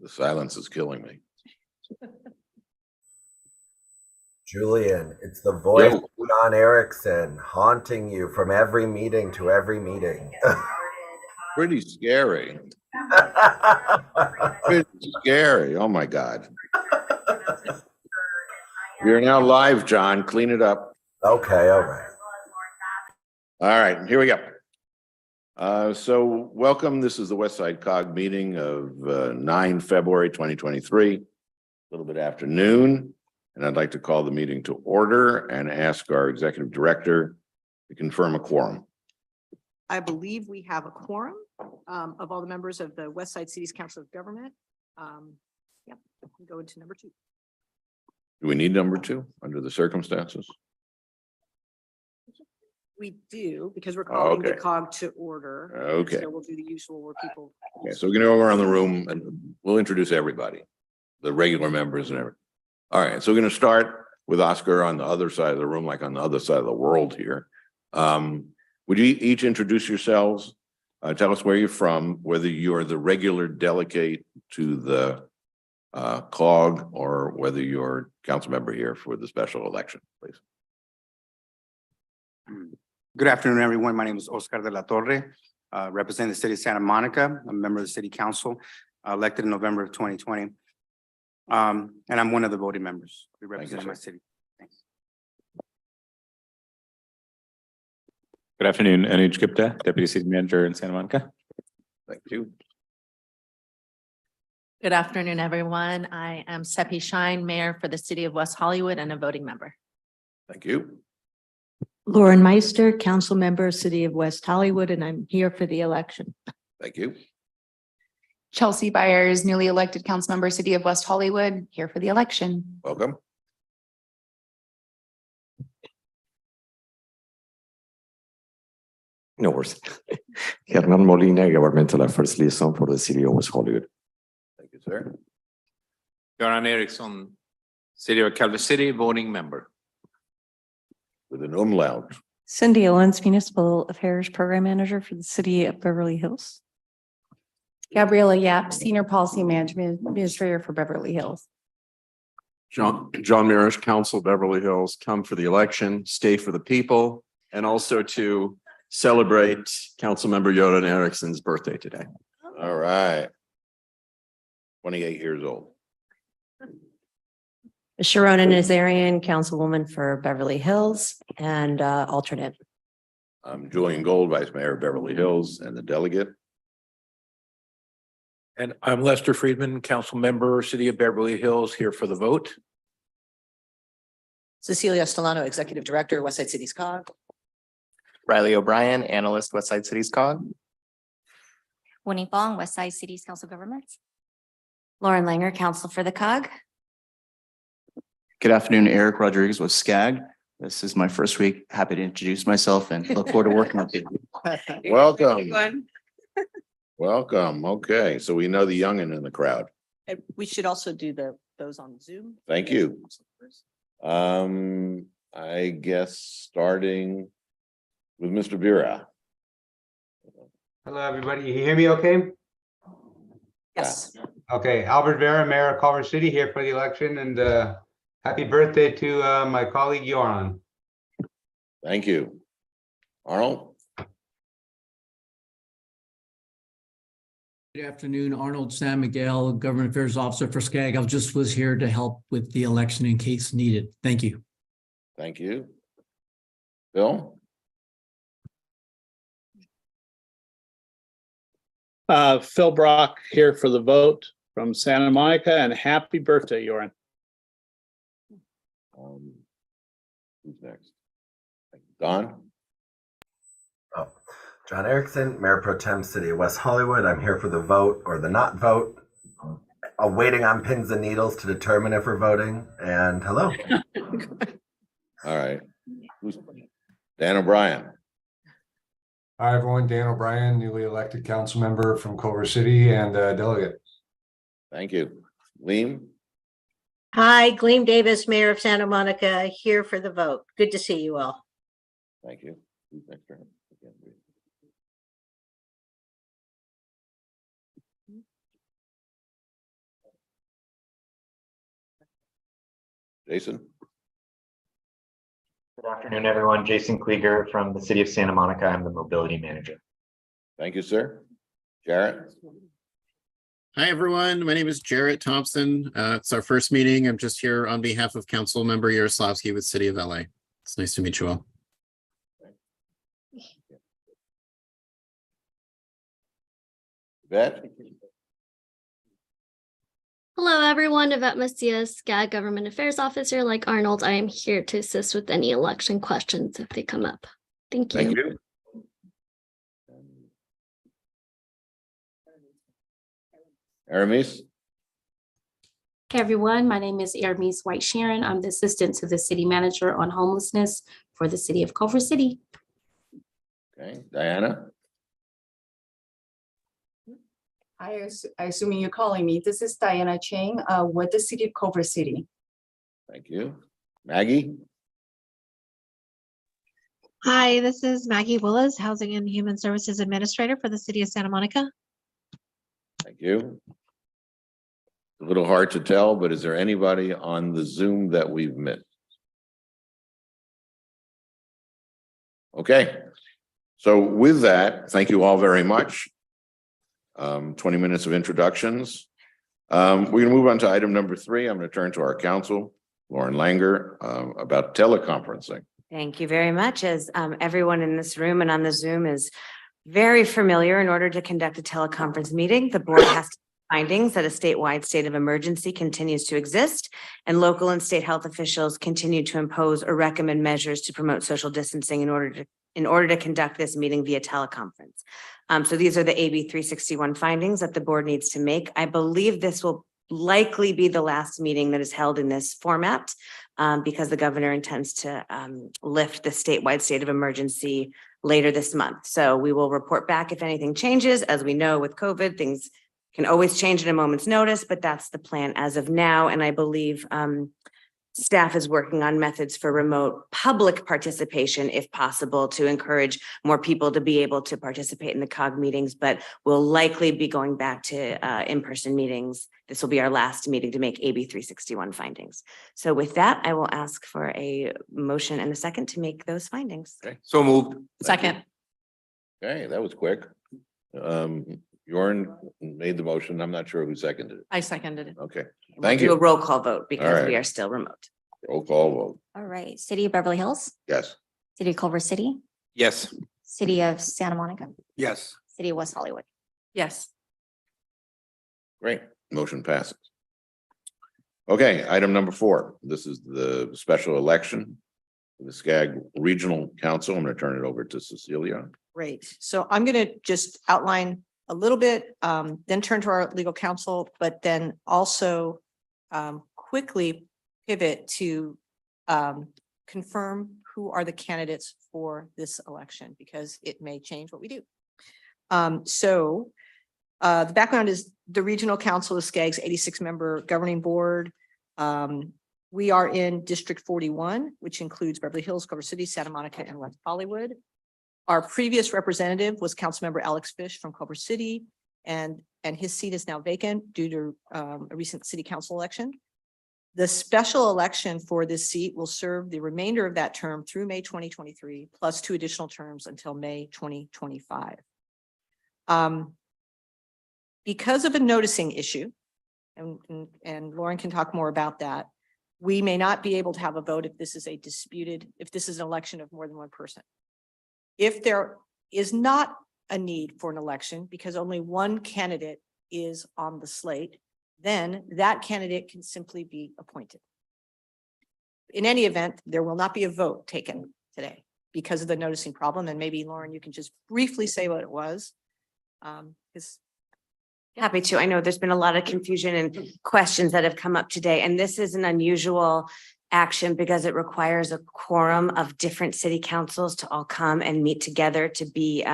The silence is killing me. Julian, it's the voice Yo. of John Erickson haunting you from every meeting to every meeting. Pretty scary. Pretty scary. Oh my God. You're now live, John. Clean it up. Okay, all right. All right, here we go. So welcome. This is the WSCCOG meeting of 9 February 2023, a little bit after noon. And I'd like to call the meeting to order and ask our executive director to confirm a quorum. I believe we have a quorum of all the members of the West Side Cities Council of Government. Yep, we go into number 2. Do we need number 2 under the circumstances? We do, because we're calling the Okay. COG to order. Okay. So we'll do the usual where people. Okay, so we're gonna go around the room and we'll introduce everybody, the regular members and everything. All right, so we're gonna start with Oscar on the other side of the room, like on the other side of the world here. Would you each introduce yourselves? Tell us where you're from, whether you're the regular delegate to the COG or whether you're council member here for the special election, please. Good afternoon, everyone. My name is Oscar de la Torre, representing the city of Santa Monica. I'm a member of the city council, elected in November of 2020. And I'm one of the voting members. We represent my city. Thanks. Good afternoon, Anuj Gupta, Deputy City Manager in Santa Monica. Thank you. Good afternoon, everyone. I am Seppi Shine, Mayor for the City of West Hollywood and a voting member. Thank you. Lauren Meister, council member, City of West Hollywood, and I'm here for the election. Thank you. Chelsea Byers, newly elected council member, City of West Hollywood, here for the election. Welcome. No worries. Hernan Molina, Governmental Affairs Liaison for the City of West Hollywood. Thank you, sir. Göran Eriksson, City of Calvert City, voting member. With an umlaut. Cindy Owens, Municipal Affairs Program Manager for the City of Beverly Hills. Gabriela Yap, Senior Policy Management Administrator for Beverly Hills. John Marish, Council Beverly Hills, come for the election, stay for the people, and also to celebrate Councilmember Göran Ericsson's birthday today. All right. 28 years old. Sharona Nazarian, Councilwoman for Beverly Hills and alternate. I'm Julian Gold, Vice Mayor of Beverly Hills and the delegate. And I'm Lester Friedman, council member, City of Beverly Hills, here for the vote. Cecilia Estelano, Executive Director, West Side Cities COG. Riley O'Brien, Analyst, West Side Cities COG. Winnie Fong, West Side Cities Council of Governments. Lauren Langer, Council for the COG. Good afternoon, Eric Rodriguez with SCAG. This is my first week. Happy to introduce myself and look forward to working with you. Welcome. Welcome. Okay, so we know the youngin in the crowd. And we should also do those on Zoom. Thank you. I guess starting with Mr. Vera. Hello, everybody. You hear me okay? Yes. Okay, Albert Vera, Mayor of Culver City, here for the election, and happy birthday to my colleague Göran. Thank you. Arnold? Good afternoon, Arnold San Miguel, Government Affairs Officer for SCAG. I just was here to help with the election in case needed. Thank you. Thank you. Bill? Phil Brock here for the vote from Santa Monica, and happy birthday, Göran. Who's next? Don? Oh, John Erickson, Mayor Pro Tem, City of West Hollywood. I'm here for the vote or the not vote. Waiting on pins and needles to determine if we're voting. And hello. All right. Who's Dan O'Brien? Hi, everyone. Dan O'Brien, newly elected council member from Culver City and delegate. Thank you. Liam? Hi, Gleam Davis, Mayor of Santa Monica, here for the vote. Good to see you all. Thank you. Who's next? Jason? Good afternoon, everyone. Jason Klieger from the city of Santa Monica. I'm the mobility manager. Thank you, sir. Jarrett? Hi, everyone. My name is Jarrett Thompson. It's our first meeting. I'm just here on behalf of Council Member Yaroslavsky with City of LA. It's nice to meet you all. Yvette? Hello, everyone. Yvette Macias, SCAG Government Affairs Officer. Like Arnold, I am here to assist with any election questions if they come up. Thank you. Thank you. Aramis? Hey everyone, my name is Aramis White Sharon. I'm the assistant to the city manager on homelessness for the city of Culver City. Okay, Diana? Assuming you're calling me. This is Diana Chang with the city of Culver City. Thank you. Maggie? Hi, this is Maggie Willis, Housing and Human Services Administrator for the city of Santa Monica. Thank you. A little hard to tell, but is there anybody on the Zoom that we've missed? Okay. So with that, thank you all very much. 20 minutes of introductions. We're going to move on to item number 3. I'm going to turn to our counsel, Lauren Langer, about teleconferencing. Thank you very much. As everyone in this room and on the Zoom is very familiar, in order to conduct a teleconference meeting, the board has to findings that a statewide state of emergency continues to exist and local and state health officials continue to impose or recommend measures to promote social distancing in order to conduct this meeting via teleconference. So these are the AB 361 findings that the board needs to make. I believe this will likely be the last meeting that is held in this format because the governor intends to lift the statewide state of emergency later this month. So we will report back if anything changes. As we know with COVID, things can always change at a moment's notice, but that's the plan as of now. And I believe staff is working on methods for remote public participation, if possible, to encourage more people to be able to participate in the COG meetings, but we'll likely be going back to in-person meetings. This will be our last meeting to make AB 361 findings. So with that, I will ask for a motion and a second to make those findings. Okay. So moved. Second. Okay, that was quick. Jorn made the motion. I'm not sure who seconded it. I seconded it. Okay, We'll thank do you. a roll call vote because All right. we are still remote. Roll call vote. All right, city of Beverly Hills, Yes. city of Culver City, Yes. city of Santa Monica, Yes. city of West Hollywood. Yes. Great. Motion passes. Okay, item number 4. This is the special election for the SCAG Regional Council. I'm going to turn it over to Cecilia. Great. So I'm going to just outline a little bit, then turn to our legal counsel, but then also quickly pivot to confirm who are the candidates for this election, because it may change what we do. The background is the Regional Council of SCAG's 86-member governing board. We are in District 41, which includes Beverly Hills, Culver City, Santa Monica, and West Hollywood. Our previous representative was Councilmember Alex Fish from Culver City, and his seat is now vacant due to a recent city council election. The special election for this seat will serve the remainder of that term through May 2023, plus 2 additional terms until May 2025. Because of a noticing issue, and Lauren can talk more about that, we may not be able to have a vote if this is if this is an election of more than one person. If there is not a need for an election because only one candidate is on the slate, then that candidate can simply be appointed. In any event, there will not be a vote taken today because of the noticing problem. And maybe Lauren, you can just briefly say what it was. Happy to. I know there's been a lot of confusion and questions that have come up today, and this is an unusual action because it requires a quorum of different city councils to all come and meet together to be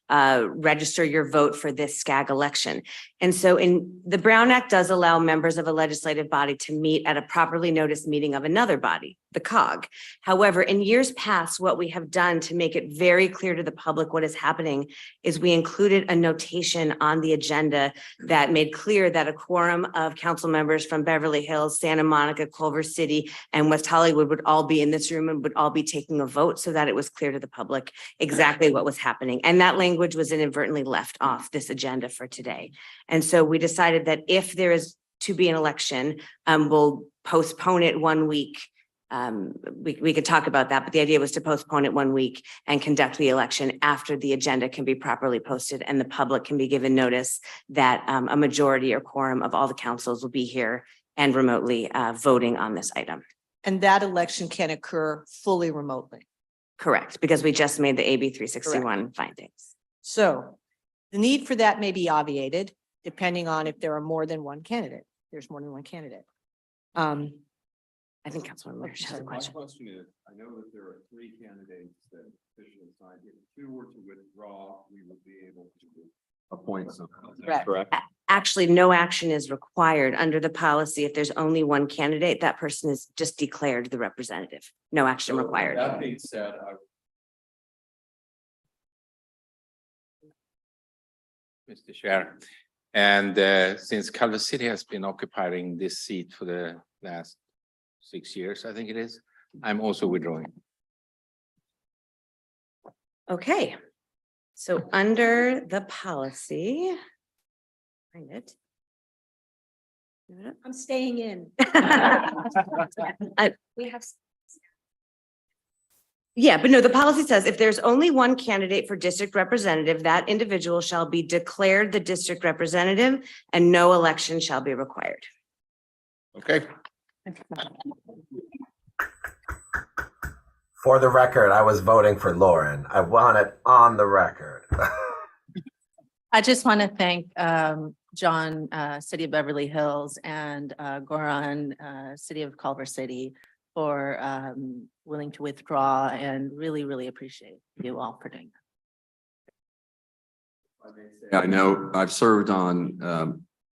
register your vote for this SCAG election. And so in the Brown Act does allow members of a legislative body to meet at a properly noticed meeting of another body. the COG. However, in years past, what we have done to make it very clear to the public what is happening is we included a notation on the agenda that made clear that a quorum of council members from Beverly Hills, Santa Monica, Culver City, and West Hollywood would all be in this room and would all be taking a vote so that it was clear to the public exactly what was happening. And that language was inadvertently left off this agenda for today. And so we decided that if there is to be an election, we'll postpone it 1 week. We could talk about that, but the idea was to postpone it 1 week and conduct the election after the agenda can be properly posted and the public can be given notice that a majority or quorum of all the councils will be here and remotely voting on this item. And that election can occur fully remotely. Correct, because we just made the AB 361 findings. So the need for that may be obviated depending on if there are more than one candidate. There's more than one candidate. I think Councilman Lynch has a question. My question is, I know that there are 3 candidates that officially signed. If 2 were to withdraw, we would be able to appoint someone. Is that correct? Actually, no action is required under the policy. If there's only one candidate, that person is just declared the representative. No action So, required. That being said, Mr. Chair. And since Culver City has been occupying this seat for the last 6 years, I think it is, I'm also withdrawing. Okay. So under the policy, find it. I'm staying in. We have. Yeah, but no, the policy says if there's only one candidate for district representative, that individual shall be declared the district representative and no election shall be required. Okay. For the record, I was voting for Lauren. I want it on the record. I just want to thank John, City of Beverly Hills, and Goran, City of Culver City, for willing to withdraw, and really appreciate you all for doing that. I know I've served on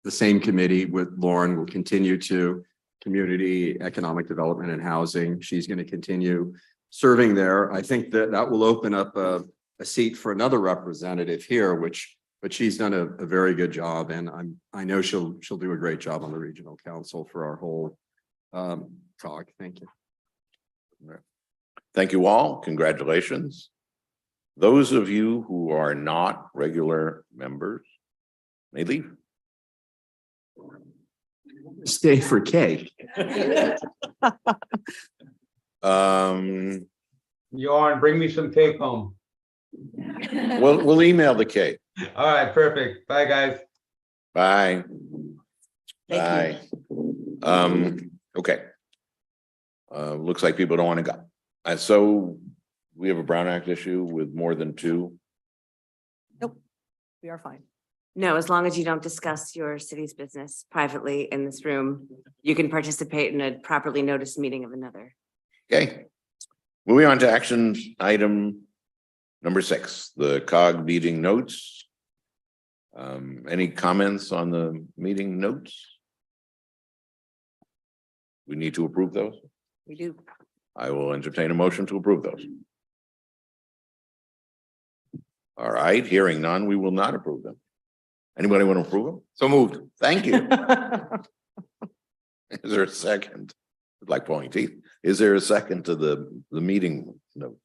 the same committee with Lauren. Will continue to community, economic development and housing. She's going to continue serving there. I think that that will open up a seat for another representative here, but she's done a very good job, and I know she'll do a great job on the regional council for our whole COG. Thank you. Thank you all. Congratulations. Those of you who are not regular members may leave. Stay for cake. Jorn, bring me some take home. We'll email the cake. All right, perfect. Bye, guys. Bye. Thank Bye. Okay. Looks like people don't want to go. So we have a Brown Act issue with more than 2. Nope, we are fine. No, as long as you don't discuss your city's business privately in this room, you can participate in a properly noticed meeting of another. Okay. Moving on to action item number 6, the COG meeting notes. Any comments on the meeting notes? We need to approve those. We do. I will entertain a motion to approve those. All right, hearing none, we will not approve them. Anybody want to approve them? So moved. Thank you. Is there a second? Like pulling teeth. Is there a second to the meeting notes?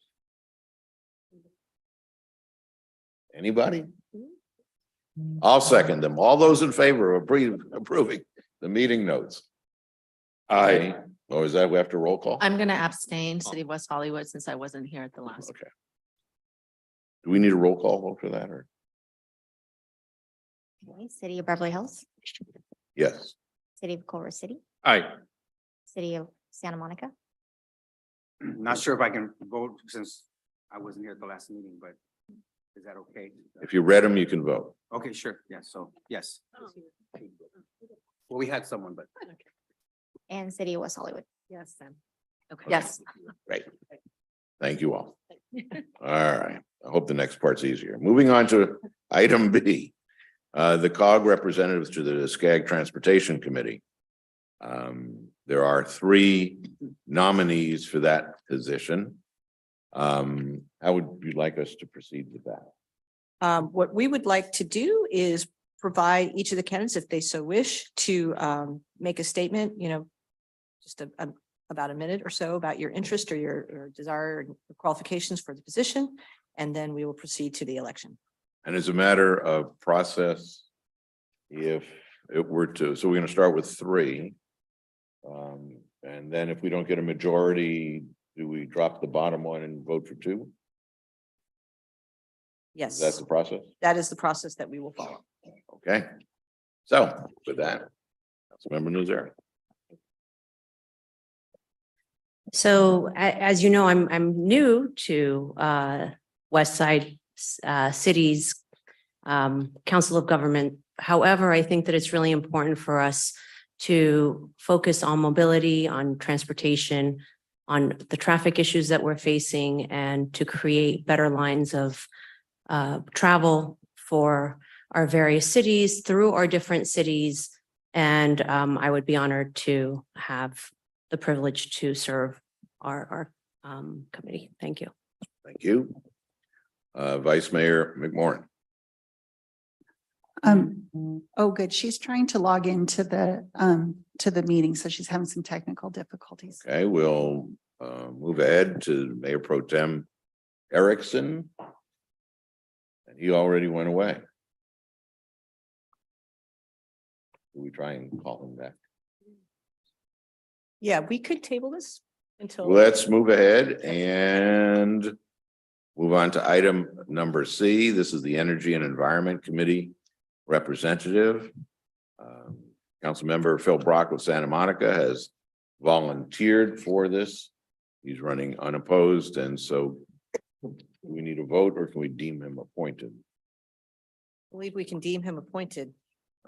Anybody? I'll second them. All those in favor of approving the meeting notes? Aye. Or is that we have to roll call? I'm going to abstain, City of West Hollywood, since I wasn't here at the last. Okay. Do we need a roll call vote for that, or? Okay, City of Beverly Hills, Yes. City of Culver City, Aye. City of Santa Monica, Not sure if I can vote since I wasn't here at the last meeting, but is that okay? If you read them, you can vote. Okay, sure. Yeah, so yes. Well, we had someone, but. and City of West Hollywood. Yes, Sam. Okay. Yes. Great. Thank you all. All right. I hope the next part's easier. Moving on to item B. The COG representatives to the SCAG Transportation Committee. There are 3 nominees for that position. How would you like us to proceed with that? What we would like to do is provide each of the candidates, if they so wish, to make a statement, just about a minute or so about your interest or your desire and qualifications for the position, and then we will proceed to the election. And as a matter of process, if it were to, so we're going to start with 3. And then if we don't get a majority, do we drop the bottom one and vote for 2? Yes, That's the process. that is the process that we will follow. Okay. So with that, Councilmember Nuzera. So as you know, I'm new to West Side City's Council of Government. However, I think that it's really important for us to focus on mobility, on transportation, on the traffic issues that we're facing, and to create better lines of travel for our various cities through our different cities. And I would be honored to have the privilege to serve our committee. Thank you. Thank you. Vice Mayor McMorrin. Oh, good. She's trying to log into the meeting, so she's having some technical difficulties. Okay, we'll move ahead to Mayor Pro Tem Erickson. And he already went away. Do we try and call him back? Yeah, we could table this until. Let's move ahead and move on to item number C. This is the Energy and Environment Committee representative. Councilmember Phil Brock of Santa Monica has volunteered for this. He's running unopposed, and so do we need a vote, or can we deem him appointed? I believe we can deem him appointed.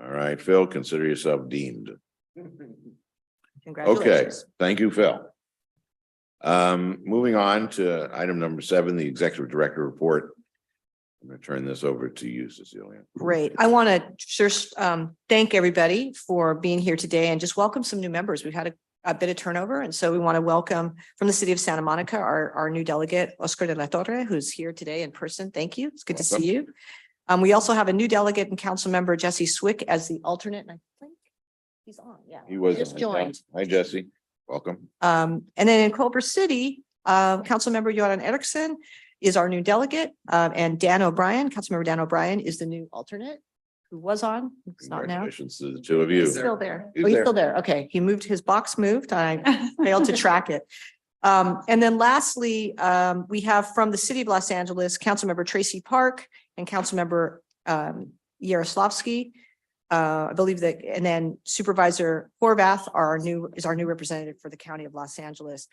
All right, Phil, consider yourself deemed. Okay, Congratulations. thank you, Phil. Moving on to item number 7, the Executive Director report. I'm going to turn this over to you, Cecilia. Great. I want to just thank everybody for being here today and just welcome some new members. We've had a bit of turnover, and so we want to welcome from the city of Santa Monica, our new delegate, Oscar de la Torre, who's here today in person. Thank you. It's good to see you. We also have a new delegate and council member, Jesse Swick, as the alternate, and I think he's on. Yeah, He was just joined. Hi, Jesse. Welcome. And then in Culver City, council member Joran Erickson is our new delegate, and Dan O'Brien, Councilmember Dan O'Brien, is the new alternate who was on. It's not now. Congratulations to the 2 of you. He's still there. He's Oh, he's there. still there. Okay, he moved his box moved. I failed to track it. And then lastly, we have from the city of Los Angeles, Councilmember Tracy Park and Councilmember Yaroslavsky. I believe that, and then Supervisor Horvath is our new representative for the County of Los Angeles.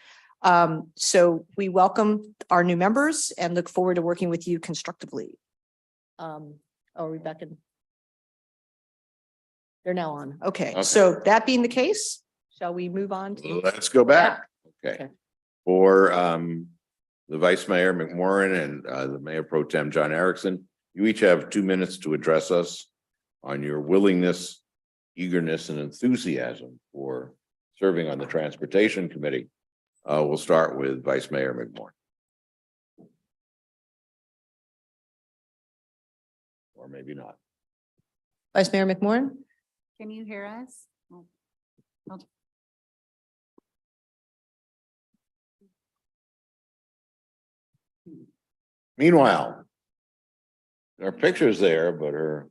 So we welcome our new members and look forward to working with you constructively. Are we back in? They're now on. Okay, so that being the case, shall we move on to? Let's go back. Okay. Okay. For the Vice Mayor McMorrin and the Mayor Pro Tem John Erickson, you each have 2 minutes to address us on your willingness, eagerness, and enthusiasm for serving on the Transportation Committee. We'll start with Vice Mayor McMorrin. Or maybe not. Vice Mayor McMorrin? Can you hear us? Meanwhile, there are pictures there, but her.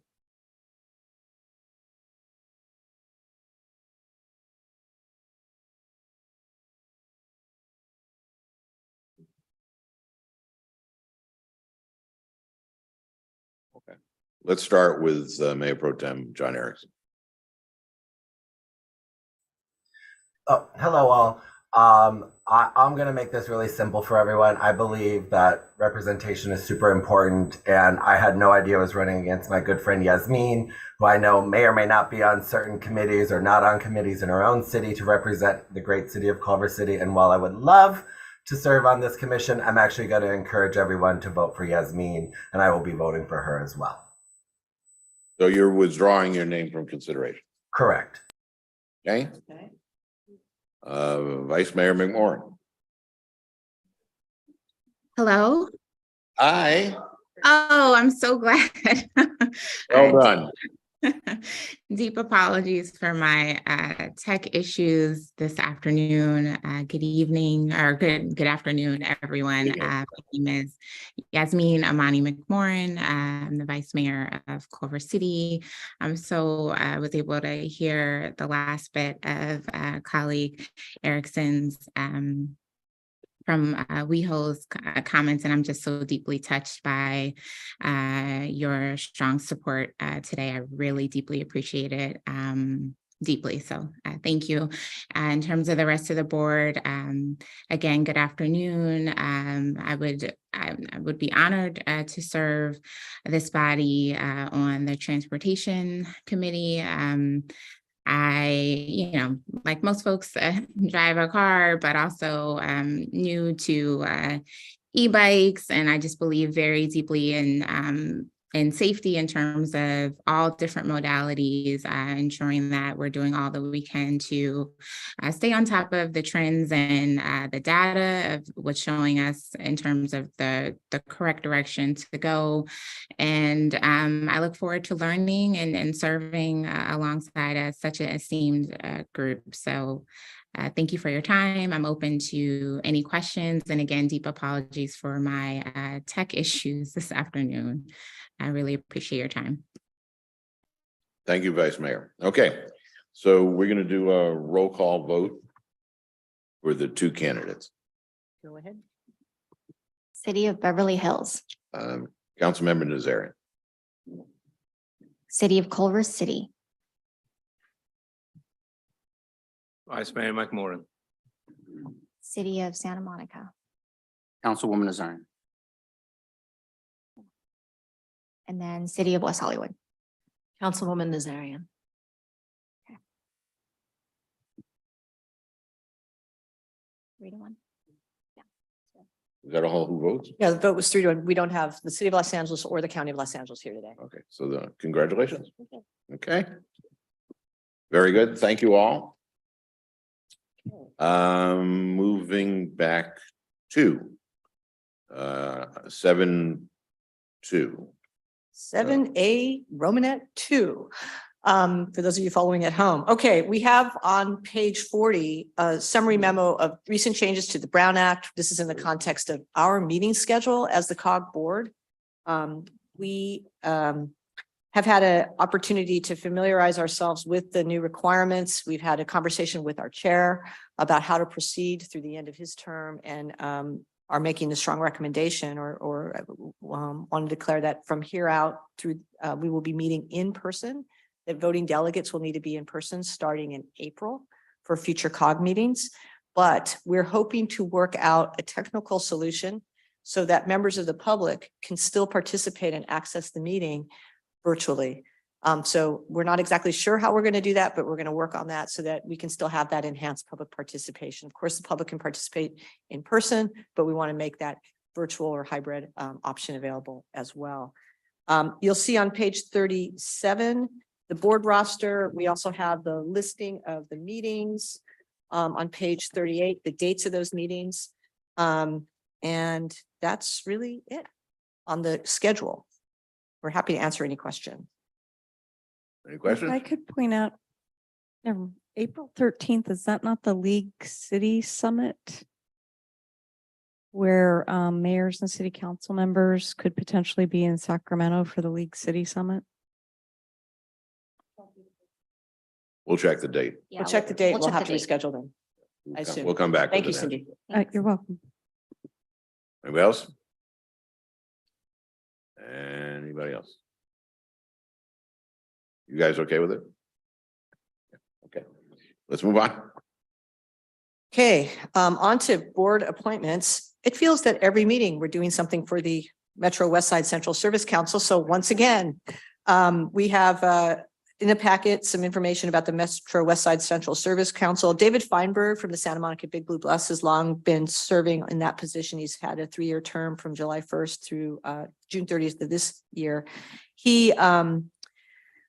Okay, let's start with Mayor Pro Tem John Erickson. Oh, hello all. I'm going to make this really simple for everyone. I believe that representation is super important, and I had no idea I was running against my good friend Yasmin, who I know may or may not be on certain committees or not on committees in her own city to represent the great city of Culver City. And while I would love to serve on this commission, I'm actually going to encourage everyone to vote for Yasmin, and I will be voting for her as well. So you're withdrawing your name from consideration? Correct. Okay. Vice Mayor McMorrin. Hello. Hi. Oh, I'm so glad. Well done. Deep apologies for my tech issues this afternoon. Good evening or good afternoon, everyone. My name is Yasmin Amani McMorrin. I'm the Vice Mayor of Culver City. So I was able to hear the last bit of colleague Erickson's from WeHo's comments, and I'm just so deeply touched by your strong support today. I really deeply appreciate it. Deeply. So thank you. In terms of the rest of the board, again, good afternoon. I would be honored to serve this body on the Transportation Committee. I, like most folks, drive a car, but also new to e-bikes, and I just believe very deeply in safety in terms of all different modalities, ensuring that we're doing all that we can to stay on top of the trends and the data of what's showing us in terms of the correct direction to go. And I look forward to learning and serving alongside such an esteemed group. So thank you for your time. I'm open to any questions. And again, deep apologies for my tech issues this afternoon. I really appreciate your time. Thank you, Vice Mayor. Okay, so we're going to do a roll call vote for the two candidates. Go ahead. City of Beverly Hills, Councilmember Nazarian. City of Culver City, Vice Mayor McMorrin. City of Santa Monica, Councilwoman Nazarian. and then City of West Hollywood. Councilwoman Nazarian. 3-1. Is that all who votes? Yeah, the vote was 3-1. We don't have the city of Los Angeles or the county of Los Angeles here today. Okay, so congratulations. Okay. Very good. Thank you all. Moving back to 7-2. 7A Romanet 2. For those of you following at home. Okay, we have on page 40 a summary memo of recent changes to the Brown Act. This is in the context of our meeting schedule as the COG board. We have had an opportunity to familiarize ourselves with the new requirements. We've had a conversation with our chair about how to proceed through the end of his term, and are making a strong recommendation or want to declare that from here out through we will be meeting in person, that voting delegates will need to be in person starting in April for future COG meetings. But we're hoping to work out a technical solution so that members of the public can still participate and access the meeting virtually. So we're not exactly sure how we're going to do that, but we're going to work on that so that we can still have that enhanced public participation. Of course, the public can participate in person, but we want to make that virtual or hybrid option available as well. You'll see on page 37, the board roster. We also have the listing of the meetings on page 38, the dates of those meetings. And that's really it on the schedule. We're happy to answer any question. Any questions? I could point out, April 13th, is that not the League City Summit? Where mayors and city council members could potentially be in Sacramento for the League City Summit? We'll check the date. We'll check the date. We'll check have to the date. reschedule them. I assume. We'll come back. Thank you, with an answer. Cindy. You're welcome. Anybody else? Anybody else? You guys okay with it? Okay, let's move on. Okay, on to board appointments. It feels that every meeting we're doing something for the Metro West Side Central Service Council. So once again, we have in the packet some information about the Metro West Side Central Service Council. David Feinberg from the Santa Monica Big Blue Bus has long been serving in that position. He's had a 3-year term from July 1st through June 30th of this year. He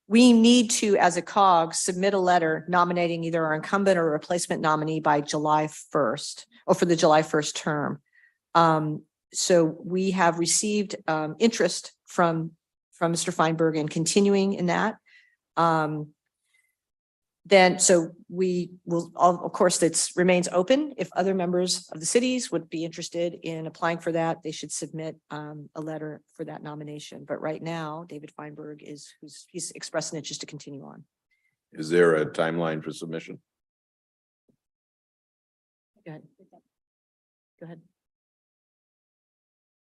we need to, as a COG, submit a letter nominating either our incumbent or replacement nominee by July 1st, or for the July 1st term. So we have received interest from Mr. Feinberg in continuing in that. Then, so we will, of course, it remains open. If other members of the cities would be interested in applying for that, they should submit a letter for that nomination. But right now, David Feinberg he's expressed an interest to continue on. Is there a timeline for submission? Go ahead. Go ahead.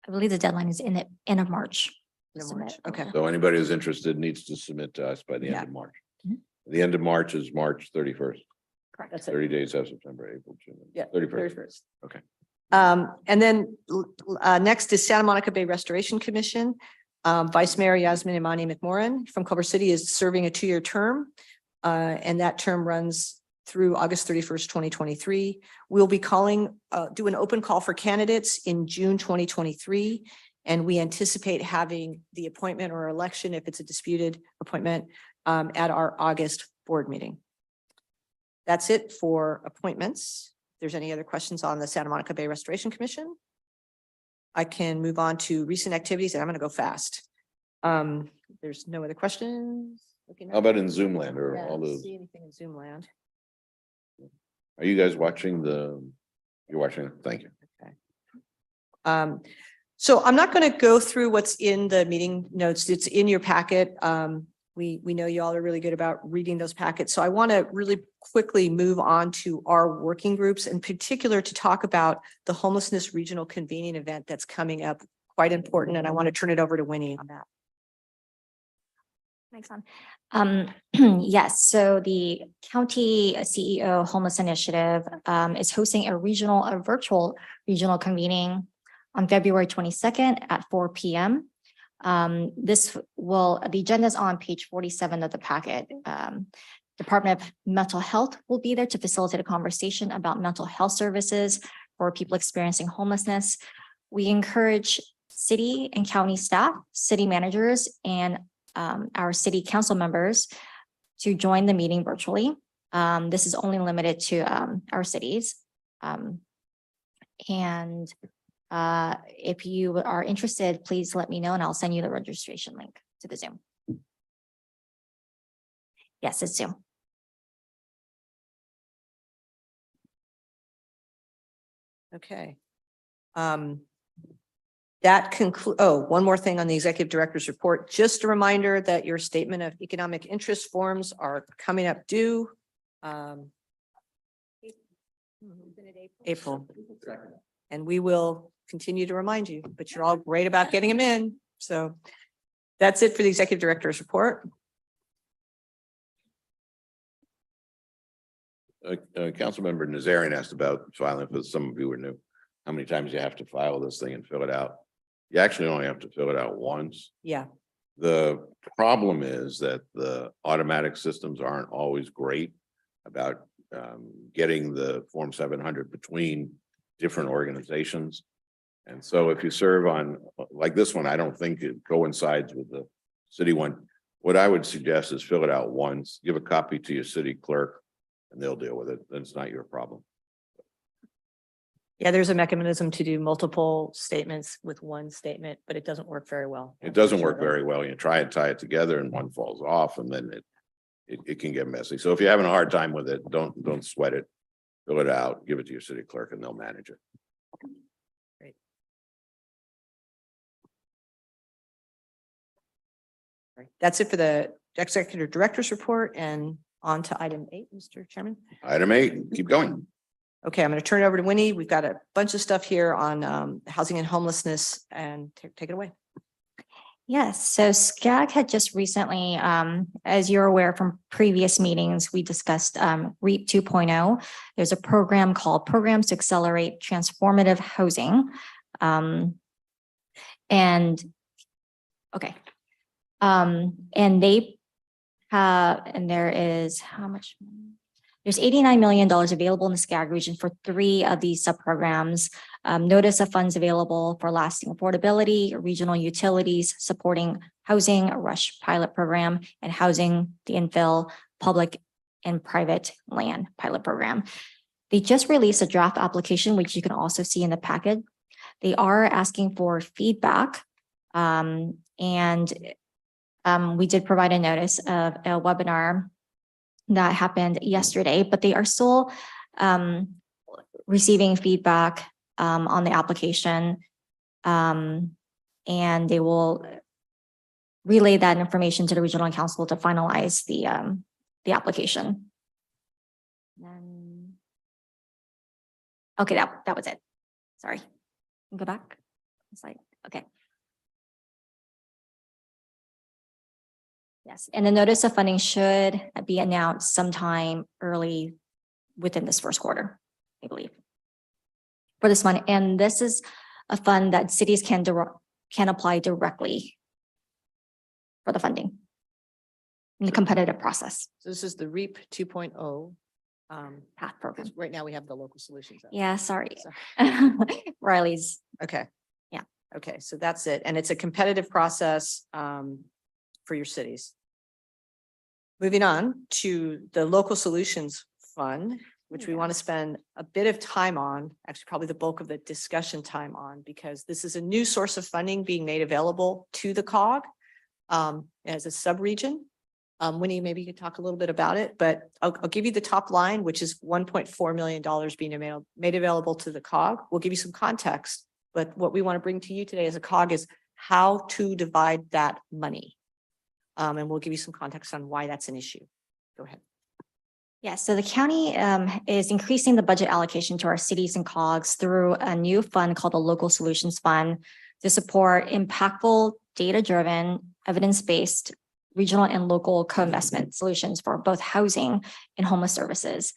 I believe the deadline is in the end of March. End of March. Okay. So anybody who's interested needs to submit to us by the end of March. The end of March is March 31st. Correct. That's it. 30 days have September, April, June. Yeah. 31st. Okay. And then next is Santa Monica Bay Restoration Commission. Vice Mayor Yasmin Imani McMorrin from Culver City is serving a 2-year term. And that term runs through August 31st, 2023. We'll be do an open call for candidates in June 2023. And we anticipate having the appointment or election, if it's a disputed appointment, at our August board meeting. That's it for appointments. If there's any other questions on the Santa Monica Bay Restoration Commission, I can move on to recent activities, and I'm going to go fast. There's no other questions. How about in Zoom land or Yeah, all I don't those? see anything in Zoom land. Are you guys watching you're watching? Thank you. So I'm not going to go through what's in the meeting notes. It's in your packet. We know you all are really good about reading those packets. So I want to really quickly move on to our working groups, in particular to talk about the homelessness regional convening event that's coming up, quite important. And I want to turn it over to Winnie on that. Thanks, yes, so the County CEO Homeless Initiative is hosting a virtual regional convening on February 22nd at 4 p.m. The agenda is on page 47 of the packet. Department of Mental Health will be there to facilitate a conversation about mental health services for people experiencing homelessness. We encourage city and county staff, city managers, and our city council members to join the meeting virtually. This is only limited to our cities. If you are interested, please let me know and I'll send you the registration link to the Zoom. Yes, it's Zoom. Okay. That concludes, one more thing on the executive director's report. Just a reminder that your statement of economic interest forms are coming up due. April. And we will continue to remind you, but you're all great about getting them in. So that's it for the executive director's report. Councilmember Nazarian asked about filing, for some of you who are new, how many times you have to file this thing and fill it out. You actually only have to fill it out once. Yeah. The problem is that the automatic systems aren't always great about getting the Form 700 between different organizations. And so if you serve on, like this one, I don't think it coincides with the city one. What I would suggest is fill it out once, give a copy to your city clerk, and they'll deal with it. Then it's not your problem. Yeah, there's a mechanism to do multiple statements with one statement, but it doesn't work very well. It doesn't work very well. You try and tie it together and one falls off and then it can get messy. So if you're having a hard time with it, don't sweat it. Fill it out, give it to your city clerk and they'll manage it. Great. Right. That's it for the executive director's report, and on to item 8, Mr. Chairman. Item 8, keep going. Okay, I'm going to turn it over to Winnie. We've got a bunch of stuff here on housing and homelessness, and take it away. Yes, so SCAG had just recently, as you're aware from previous meetings, we discussed REAP 2.0. There's a program called Programs to Accelerate Transformative Housing. And they have, and there is how much? There's $89 million available in the SCAG region for 3 of these sub-programs. Notice of funds available for lasting affordability, regional utilities, supporting housing, a rush pilot program, and housing the infill, public and private land pilot program. They just released a draft application, which you can also see in the packet. They are asking for feedback. We did provide a notice of a webinar that happened yesterday, but they are still receiving feedback on the application. And they will relay that information to the regional council to finalize the application. Okay, that was it. Sorry. Go back. Slide. Okay. Yes, and the notice of funding should be announced sometime early within this first quarter, I believe, for this one. And this is a fund that cities can apply directly for the funding in the competitive process. So this is the REAP 2.0 path program. right now we have the local solutions. Yeah, sorry. Riley's. Okay. Yeah. Okay, so that's it. And it's a competitive process for your cities. Moving on to the local solutions fund, which we want to spend a bit of time on, actually probably the bulk of the discussion time on, because this is a new source of funding being made available to the COG as a sub-region. Winnie, maybe you could talk a little bit about it, but I'll give you the top line, which is $1.4 million being made available to the COG. We'll give you some context, but what we want to bring to you today as a COG is how to divide that money. And we'll give you some context on why that's an issue. Go ahead. Yeah, so the county is increasing the budget allocation to our cities and COGs through a new fund called the Local Solutions Fund to support impactful, data-driven, evidence-based regional and local co-investment solutions for both housing and homeless services.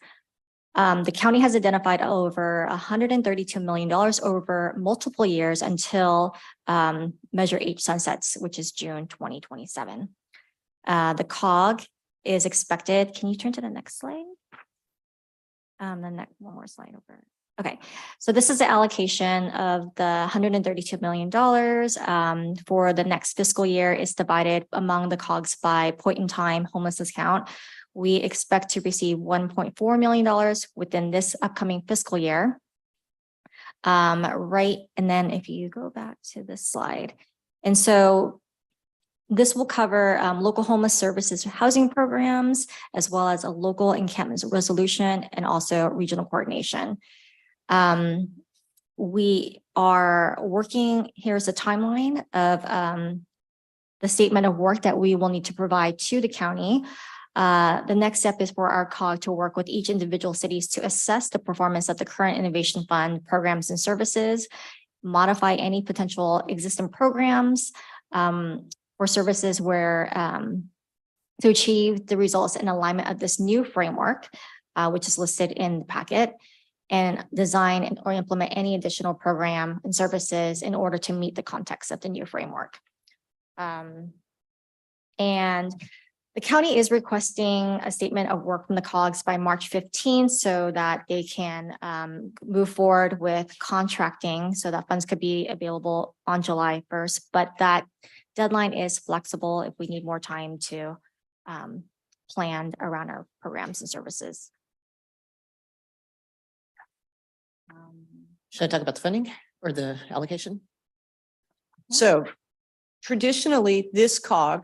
The county has identified over $132 million over multiple years until Measure H sunsets, which is June 2027. The COG is expected. Can you turn to the next slide? The next one more slide over. Okay, so this is the allocation of the $132 million for the next fiscal year is divided among the COGs by point in time homelessness count. We expect to receive $1.4 million within this upcoming fiscal year. Right, and then if you go back to this slide, and so this will cover local homeless services housing programs, as well as a local encampment resolution and also regional coordination. We are working, here's a timeline of the statement of work that we will need to provide to the county. The next step is for our COG to work with each individual cities to assess the performance of the current innovation fund programs and services, modify any potential existing programs or services where to achieve the results in alignment of this new framework, which is listed in the packet, and design or implement any additional program and services in order to meet the context of the new framework. And the county is requesting a statement of work from the COGs by March 15th so that they can move forward with contracting so that funds could be available on July 1st. But that deadline is flexible if we need more time to plan around our programs and services. Should I talk about the funding or the allocation? So traditionally, this COG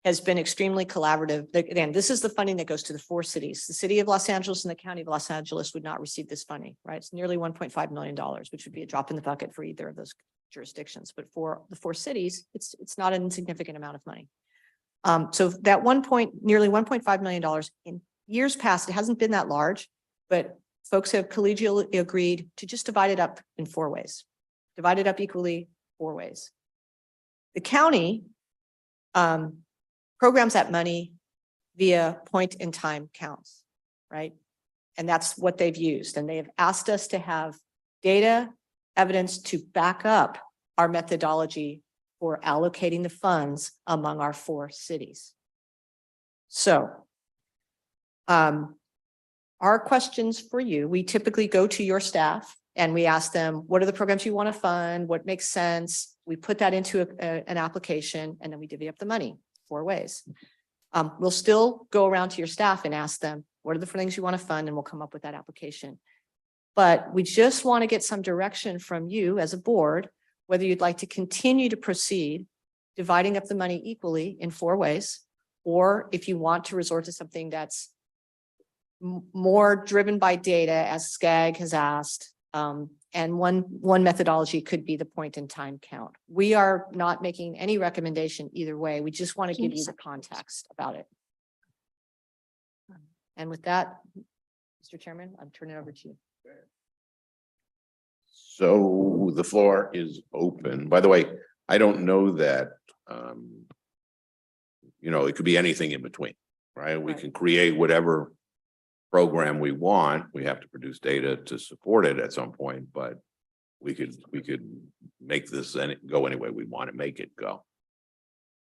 has been extremely collaborative. Again, this is the funding that goes to the 4 cities. The city of Los Angeles and the county of Los Angeles would not receive this funding, right? It's nearly $1.5 million, which would be a drop in the bucket for either of those jurisdictions. But for the 4 cities, it's not an insignificant amount of money. So that nearly $1.5 million in years past, it hasn't been that large, but folks have collegially agreed to just divide it up in 4 ways, divide it up equally 4 ways. The county programs that money via point in time counts, right? And that's what they've used. And they have asked us to have data evidence to back up our methodology for allocating the funds among our 4 cities. So our questions for you, we typically go to your staff and we ask them, what are the programs you want to fund? What makes sense? We put that into an application and then we divvy up the money 4 ways. We'll still go around to your staff and ask them, what are the things you want to fund? And we'll come up with that application. But we just want to get some direction from you as a board, whether you'd like to continue to proceed dividing up the money equally in 4 ways, or if you want to resort to something that's more driven by data, as SCAG has asked. And one methodology could be the point in time count. We are not making any recommendation either way. We just want to give you the context about it. And with that, Mr. Chairman, I'm turning it over to you. So the floor is open. By the way, I don't know that, you know, it could be anything in between, right? We can create whatever program we want. We have to produce data to support it at some point, but we could make this go any way we want to make it go.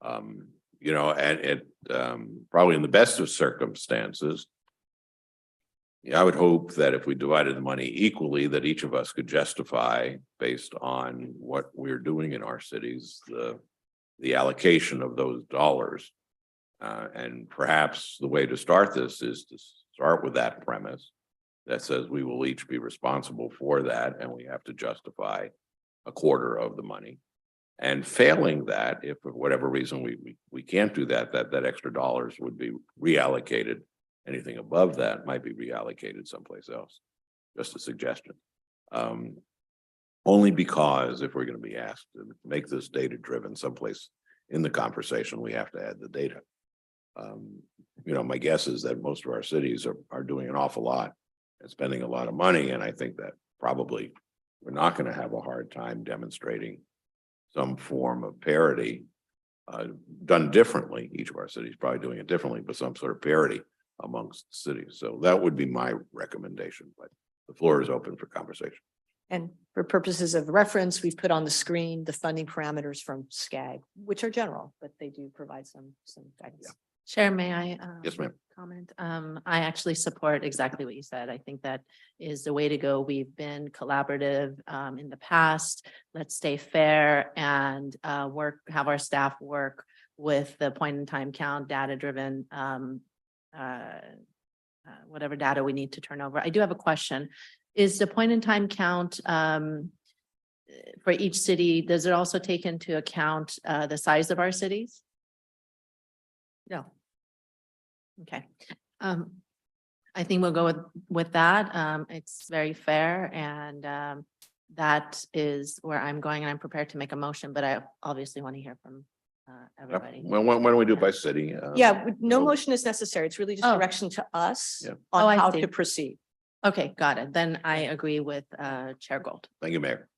You know, and it probably in the best of circumstances, I would hope that if we divided the money equally, that each of us could justify, based on what we're doing in our cities, the allocation of those dollars. And perhaps the way to start this is to start with that premise that says we will each be responsible for that, and we have to justify a quarter of the money. And failing that, if for whatever reason we can't do that, that extra dollars would be reallocated. Anything above that might be reallocated someplace else. Just a suggestion. Only because if we're going to be asked to make this data driven someplace in the conversation, we have to add the data. You know, my guess is that most of our cities are doing an awful lot and spending a lot of money. And I think that probably we're not going to have a hard time demonstrating some form of parity done differently. Each of our cities probably doing it differently, but some sort of parity amongst cities. So that would be my recommendation, but the floor is open for conversation. And for purposes of reference, we've put on the screen the funding parameters from SCAG, which are general, but they do provide some guidance. Yeah. Chair, may I? Yes, ma'am. Comment? I actually support exactly what you said. I think that is the way to go. We've been collaborative in the past. Let's stay fair and have our staff work with the point in time count, data driven, whatever data we need to turn over. I do have a question. Is the point in time count for each city, does it also take into account the size of our cities? No. Okay. I think we'll go with that. It's very fair, and that is where I'm going, and I'm prepared to make a motion, but I obviously want to hear from everybody. Well, why don't we do it by city? Yeah, no motion is necessary. It's really just direction to us on how to proceed. Okay, got it. Then I agree with Chair Gold. Thank you, Mayor.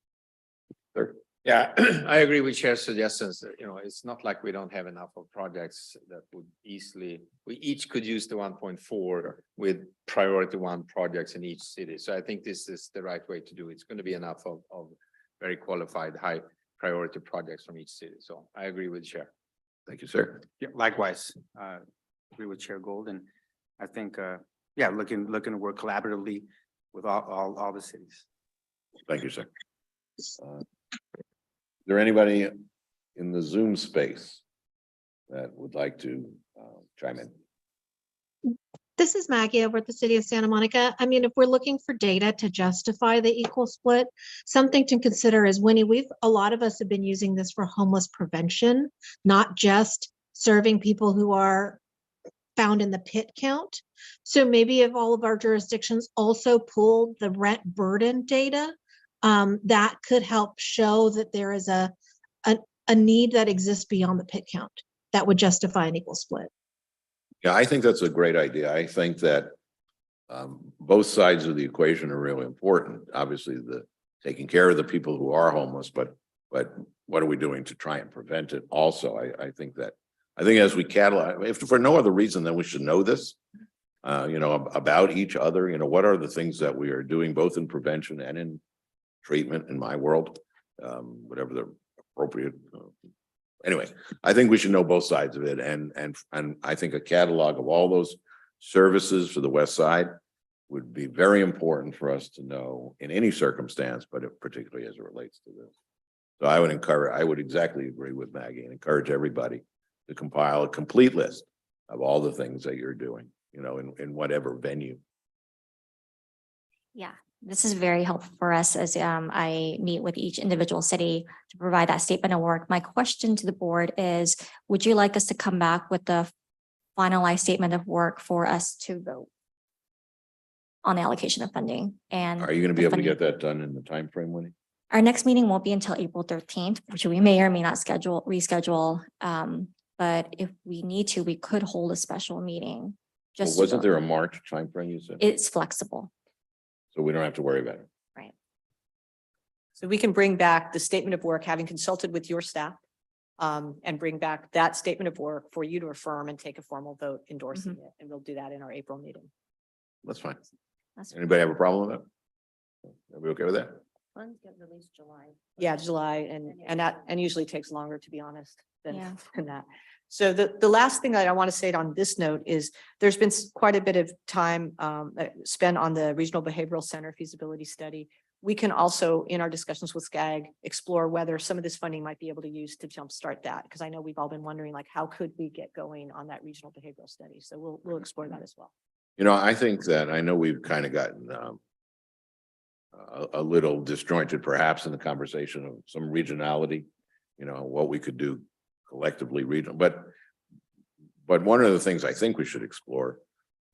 Sir. Yeah, I agree with Chair's suggestions. You know, it's not like we don't have enough of projects that would easily, we each could use the 1.4 with priority 1 projects in each city. So I think this is the right way to do it. It's going to be enough of very qualified, high priority projects from each city. So I agree with Chair. Thank you, sir. Yeah, likewise, agree with Chair Gold, and I think, yeah, looking to work collaboratively with all the cities. Thank you, sir. Is there anybody in the Zoom space that would like to chime in? This is Maggie over at the City of Santa Monica. I mean, if we're looking for data to justify the equal split, something to consider is, Winnie, a lot of us have been using this for homeless prevention, not just serving people who are found in the pit count. So maybe if all of our jurisdictions also pulled the rent burden data, that could help show that there is a need that exists beyond the pit count that would justify an equal split. Yeah, I think that's a great idea. I think that both sides of the equation are really important. Obviously, the taking care of the people who are homeless, but what are we doing to try and prevent it? Also, I think as we catalog, if for no other reason than we should know this, you know, about each other, you know, what are the things that we are doing both in prevention and in treatment in my world, whatever the appropriate. Anyway, I think we should know both sides of it, and I think a catalog of all those services for the West Side would be very important for us to know in any circumstance, but particularly as it relates to this. So I would exactly agree with Maggie and encourage everybody to compile a complete list of all the things that you're doing, you know, in whatever venue. Yeah, this is very helpful for us as I meet with each individual city to provide that statement of work. My question to the board is, would you like us to come back with the finalized statement of work for us to vote on the allocation of funding? And Are you going to be the able to funding- get that done in the time frame, Winnie? Our next meeting won't be until April 13th, which we may or may not reschedule. But if we need to, we could hold a special meeting. Well, Just to wasn't vote. there a March timeframe you said? It's flexible. So we don't have to worry about it. Right. So we can bring back the statement of work, having consulted with your staff, and bring back that statement of work for you to affirm and take a formal vote endorsing it. And we'll do that in our April meeting. That's fine. That's Anybody have a problem with that? Are we okay with that? Funds get released July. Yeah, July and usually takes longer, to be honest, than, Yeah. than that. So the last thing that I want to say on this note is there's been quite a bit of time spent on the Regional Behavioral Center feasibility study. We can also, in our discussions with SCAG, explore whether some of this funding might be able to use to jumpstart that. Because I know we've all been wondering, like, how could we get going on that regional behavioral study? So we'll explore that as well. You know, I think that I know we've kind of gotten a little disjointed perhaps in the conversation of some regionality, you know, what we could do collectively regional, but one of the things I think we should explore,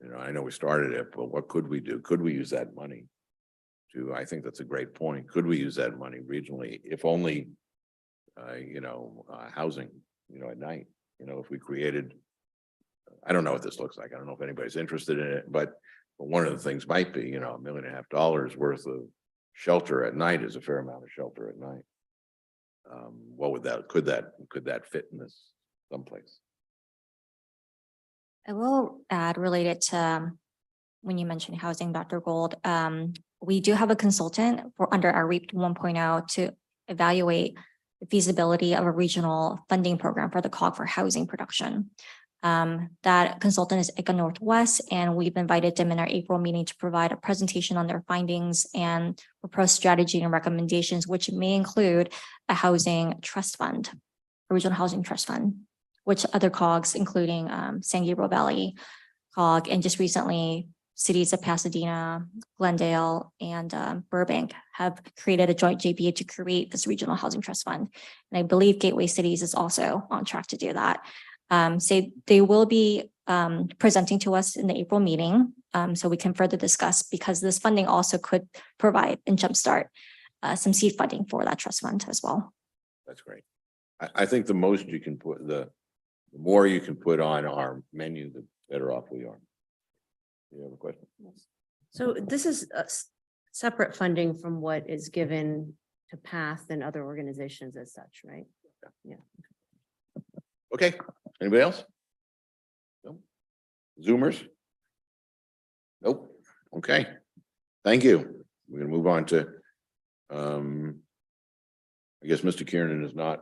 you know, I know we started it, but what could we do? Could we use that money to, I think that's a great point. Could we use that money regionally, if only, you know, housing, you know, at night, you know, if we created, I don't know what this looks like. I don't know if anybody's interested in it, but one of the things might be, you know, $1.5 million worth of shelter at night is a fair amount of shelter at night. What would that, could that fit in this someplace? I will add related to when you mentioned housing, Dr. Gold, we do have a consultant for under our REAP 1.0 to evaluate the feasibility of a regional funding program for the COG for housing production. That consultant is ICA Northwest, and we've invited them in our April meeting to provide a presentation on their findings and proposed strategy and recommendations, which may include a housing trust fund, a regional housing trust fund, which other COGs, including San Gabriel Valley COG, and just recently cities of Pasadena, Glendale, and Burbank have created a joint JPA to create this regional housing trust fund. And I believe Gateway Cities is also on track to do that. So they will be presenting to us in the April meeting, so we can further discuss, because this funding also could provide and jumpstart some seed funding for that trust fund as well. That's great. I think the most you can put, the more you can put on our menu, the better off we are. You have a question? So this is separate funding from what is given to PATH and other organizations as such, right? Yeah. Okay, anybody else? No? Zoomers? Nope. Okay, thank you. We're gonna move on to, I guess Mr. Kiernan is not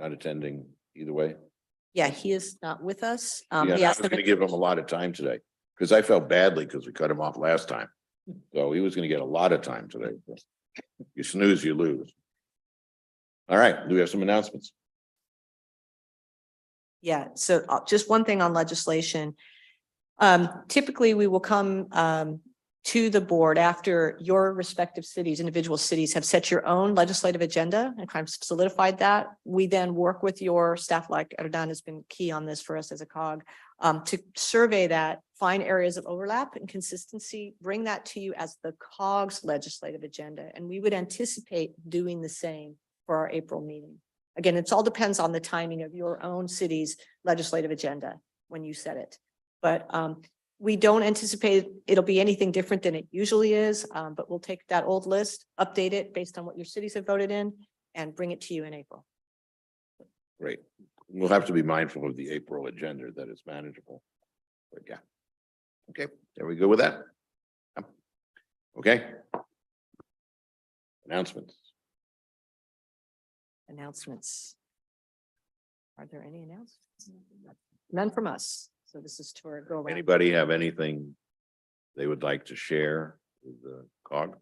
attending either way. Yeah, he is not with us. Yeah, He I was asked them gonna if- give him a lot of time today, because I felt badly because we cut him off last time. So he was gonna get a lot of time today. You snooze, you lose. All right, do we have some announcements? Yeah, so just one thing on legislation. Typically, we will come to the board after your respective cities, individual cities have set your own legislative agenda and kind of solidified that. We then work with your staff, like Erdan has been key on this for us as a COG, to survey that, find areas of overlap and consistency, bring that to you as the COG's legislative agenda. And we would anticipate doing the same for our April meeting. Again, it all depends on the timing of your own city's legislative agenda when you set it. But we don't anticipate it'll be anything different than it usually is, but we'll take that old list, update it based on what your cities have voted in, and bring it to you in April. Great. We'll have to be mindful of the April agenda that is manageable. But yeah. Okay, there we go with that. Okay. Announcements. Announcements. Are there any announcements? None from us. So this is to our go around. Anybody have anything they would like to share with the COG?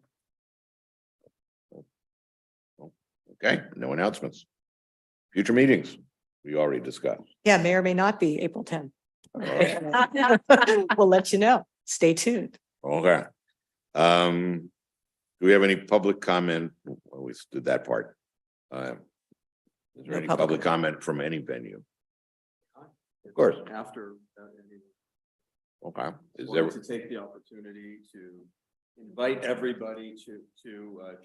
Okay, no announcements. Future meetings, we already discussed. Yeah, may or may not be April 10th. Okay. We'll let you know. Stay tuned. Okay. Do we have any public comment? Well, we did that part. Is there No any public public comment from any venue? Of course. After. Okay. Is Wanted there, to take the opportunity to invite everybody to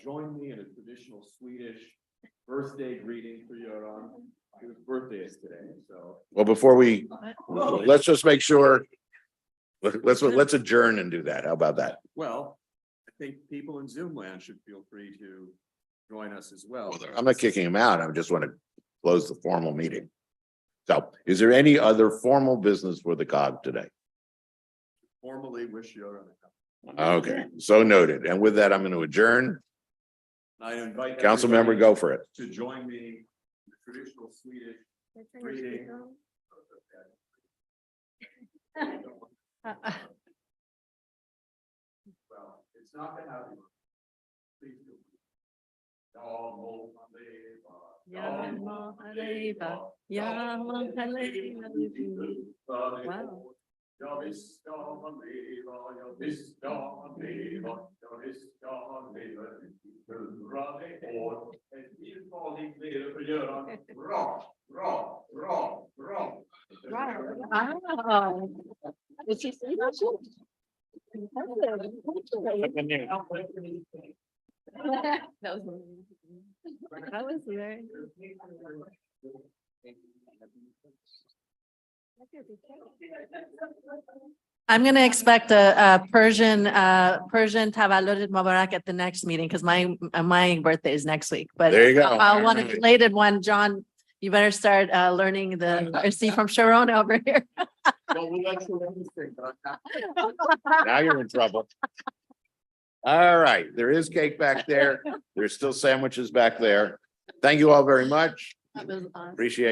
join me in a traditional Swedish birthday greeting for Göran. His birthday is today, so. well, before we, let's just make sure. Let's adjourn and do that. How about that? Well, I think people in Zoom land should feel free to join us as well. I'm not kicking him out. I just want to close the formal meeting. So is there any other formal business for the COG today? Formally wish Göran a happy. Okay, so noted. And with that, I'm going to adjourn. I invite. Council member, everybody go for it. To join me in the traditional Swedish greeting. Well, it's not gonna happen. Please do. Wow. Ja visst ska man leva, ja visst ska man leva, ja visst ska man leva i 100 år. Ett livsfarligt lever för Göran. Bra, bra, bra, bra. Wow. Did you see that? That was very. I'm gonna expect a Persian Tavallud Mubarak at the next meeting because my birthday is next week, but There you go. I want a belated one. John, you better start learning the RC from Sharon over here. Now you're in trouble. All right, there is cake back there. There's still sandwiches back there. Thank you all very much. That was awesome. Appreciate